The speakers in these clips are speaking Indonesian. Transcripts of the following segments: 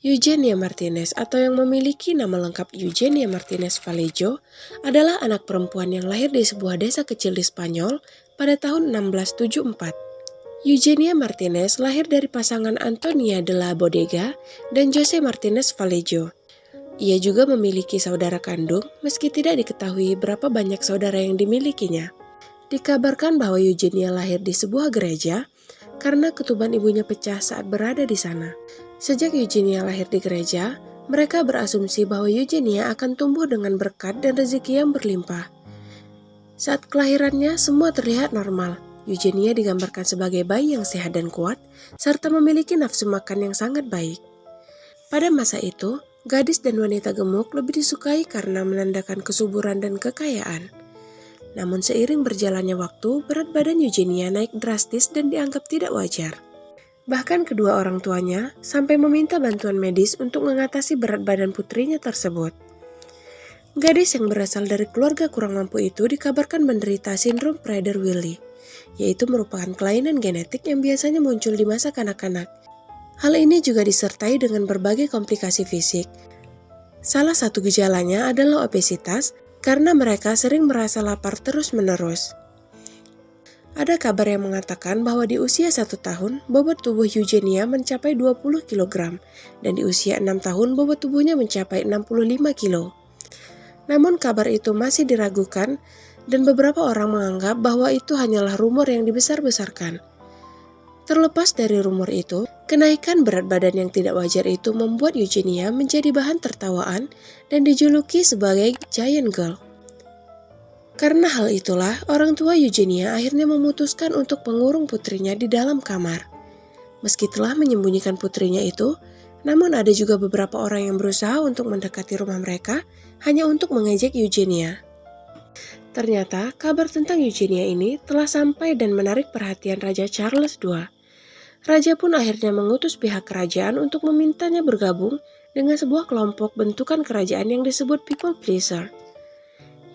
Eugenia Martinez atau yang memiliki nama lengkap Eugenia Martinez Vallejo adalah anak perempuan yang lahir di sebuah desa kecil di Spanyol pada tahun 1674. Eugenia Martinez lahir dari pasangan Antonia de la Bodega dan Jose Martinez Vallejo. Ia juga memiliki saudara kandung meski tidak diketahui berapa banyak saudara yang dimilikinya. Dikabarkan bahwa Eugenia lahir di sebuah gereja karena ketuban ibunya pecah saat berada di sana. Sejak Eugenia lahir di gereja, mereka berasumsi bahwa Eugenia akan tumbuh dengan berkat dan rezeki yang berlimpah. Saat kelahirannya, semua terlihat normal. Eugenia digambarkan sebagai bayi yang sehat dan kuat, serta memiliki nafsu makan yang sangat baik. Pada masa itu, gadis dan wanita gemuk lebih disukai karena menandakan kesuburan dan kekayaan. Namun seiring berjalannya waktu, berat badan Eugenia naik drastis dan dianggap tidak wajar. Bahkan kedua orang tuanya sampai meminta bantuan medis untuk mengatasi berat badan putrinya tersebut. Gadis yang berasal dari keluarga kurang mampu itu dikabarkan menderita sindrom Prader-Willi, yaitu merupakan kelainan genetik yang biasanya muncul di masa kanak-kanak. Hal ini juga disertai dengan berbagai komplikasi fisik. Salah satu gejalanya adalah obesitas karena mereka sering merasa lapar terus-menerus. Ada kabar yang mengatakan bahwa di usia 1 tahun, bobot tubuh Eugenia mencapai 20 kg, dan di usia 6 tahun bobot tubuhnya mencapai 65 kg. Namun kabar itu masih diragukan, dan beberapa orang menganggap bahwa itu hanyalah rumor yang dibesar-besarkan. Terlepas dari rumor itu, kenaikan berat badan yang tidak wajar itu membuat Eugenia menjadi bahan tertawaan dan dijuluki sebagai giant girl. Karena hal itulah, orang tua Eugenia akhirnya memutuskan untuk mengurung putrinya di dalam kamar. Meski telah menyembunyikan putrinya itu, namun ada juga beberapa orang yang berusaha untuk mendekati rumah mereka hanya untuk mengejek Eugenia. Ternyata, kabar tentang Eugenia ini telah sampai dan menarik perhatian Raja Charles II. Raja pun akhirnya mengutus pihak kerajaan untuk memintanya bergabung dengan sebuah kelompok bentukan kerajaan yang disebut People Pleaser.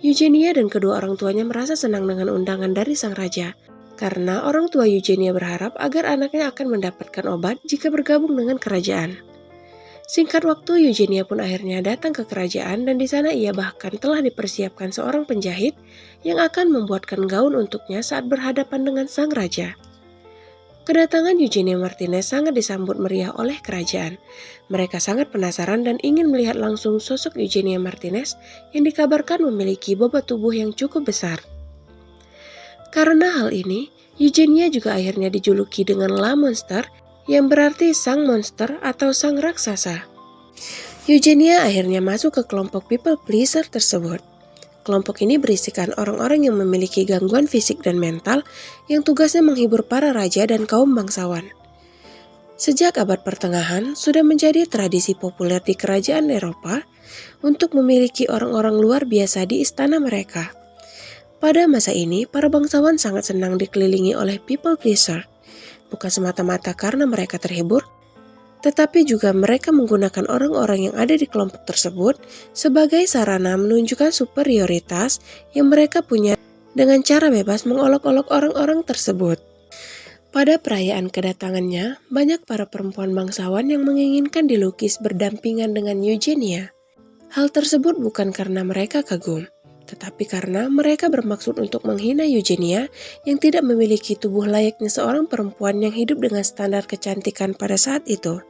Eugenia dan kedua orang tuanya merasa senang dengan undangan dari sang raja, karena orang tua Eugenia berharap agar anaknya akan mendapatkan obat jika bergabung dengan kerajaan. Singkat waktu, Eugenia pun akhirnya datang ke kerajaan dan di sana ia bahkan telah dipersiapkan seorang penjahit yang akan membuatkan gaun untuknya saat berhadapan dengan sang raja. Kedatangan Eugenia Martinez sangat disambut meriah oleh kerajaan. Mereka sangat penasaran dan ingin melihat langsung sosok Eugenia Martinez yang dikabarkan memiliki bobot tubuh yang cukup besar. Karena hal ini, Eugenia juga akhirnya dijuluki dengan La Monster, yang berarti sang monster atau sang raksasa. Eugenia akhirnya masuk ke kelompok People Pleaser tersebut. Kelompok ini berisikan orang-orang yang memiliki gangguan fisik dan mental yang tugasnya menghibur para raja dan kaum bangsawan. Sejak abad pertengahan, sudah menjadi tradisi populer di kerajaan Eropa untuk memiliki orang-orang luar biasa di istana mereka. Pada masa ini, para bangsawan sangat senang dikelilingi oleh people pleaser, bukan semata-mata karena mereka terhibur, tetapi juga mereka menggunakan orang-orang yang ada di kelompok tersebut sebagai sarana menunjukkan superioritas yang mereka punya dengan cara bebas mengolok-olok orang-orang tersebut. Pada perayaan kedatangannya, banyak para perempuan bangsawan yang menginginkan dilukis berdampingan dengan Eugenia. Hal tersebut bukan karena mereka kagum, tetapi karena mereka bermaksud untuk menghina Eugenia yang tidak memiliki tubuh layaknya seorang perempuan yang hidup dengan standar kecantikan pada saat itu.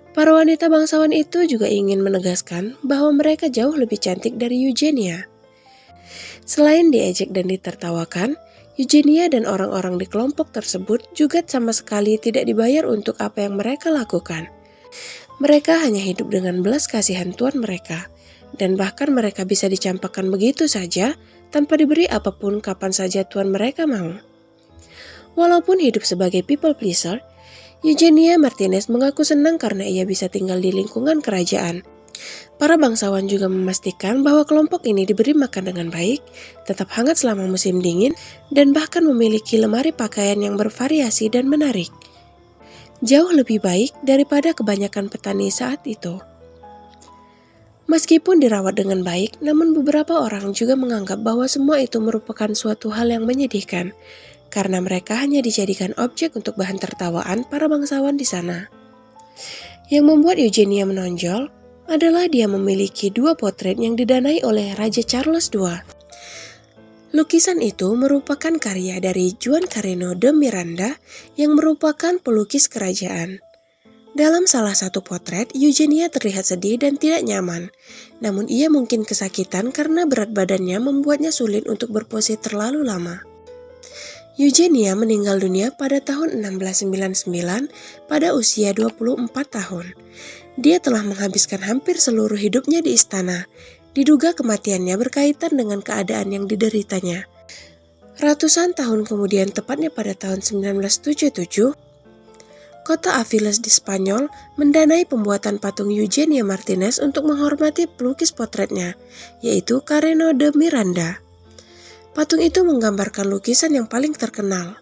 Para wanita bangsawan itu juga ingin menegaskan bahwa mereka jauh lebih cantik dari Eugenia. Selain diejek dan ditertawakan, Eugenia dan orang-orang di kelompok tersebut juga sama sekali tidak dibayar untuk apa yang mereka lakukan. Mereka hanya hidup dengan belas kasihan tuan mereka, dan bahkan mereka bisa dicampakkan begitu saja tanpa diberi apapun kapan saja tuan mereka mau. Walaupun hidup sebagai people pleaser, Eugenia Martinez mengaku senang karena ia bisa tinggal di lingkungan kerajaan. Para bangsawan juga memastikan bahwa kelompok ini diberi makan dengan baik, tetap hangat selama musim dingin, dan bahkan memiliki lemari pakaian yang bervariasi dan menarik. Jauh lebih baik daripada kebanyakan petani saat itu. Meskipun dirawat dengan baik, namun beberapa orang juga menganggap bahwa semua itu merupakan suatu hal yang menyedihkan, karena mereka hanya dijadikan objek untuk bahan tertawaan para bangsawan di sana. Yang membuat Eugenia menonjol adalah dia memiliki 2 potret yang didanai oleh Raja Charles II. Lukisan itu merupakan karya dari Juan Carreño de Miranda yang merupakan pelukis kerajaan. Dalam salah satu potret, Eugenia terlihat sedih dan tidak nyaman. Namun ia mungkin kesakitan karena berat badannya membuatnya sulit untuk berpose terlalu lama. Eugenia meninggal dunia pada tahun 1699 pada usia 24 tahun. Dia telah menghabiskan hampir seluruh hidupnya di istana. Diduga kematiannya berkaitan dengan keadaan yang dideritanya. Ratusan tahun kemudian, tepatnya pada tahun 1977, kota Aviles di Spanyol mendanai pembuatan patung Eugenia Martinez untuk menghormati pelukis potretnya, yaitu Carreño de Miranda. Patung itu menggambarkan lukisan yang paling terkenal,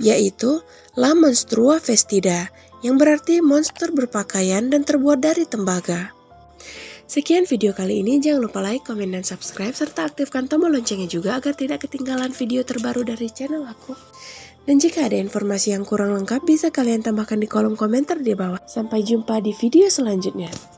yaitu La Monstrua Vestida, yang berarti monster berpakaian dan terbuat dari tembaga. Sekian video kali ini, jangan lupa like, komen, dan subscribe, serta aktifkan tombol loncengnya juga agar tidak ketinggalan video terbaru dari channel aku. Dan jika ada informasi yang kurang lengkap, bisa kalian tambahkan di kolom komentar di bawah. Sampai jumpa di video selanjutnya.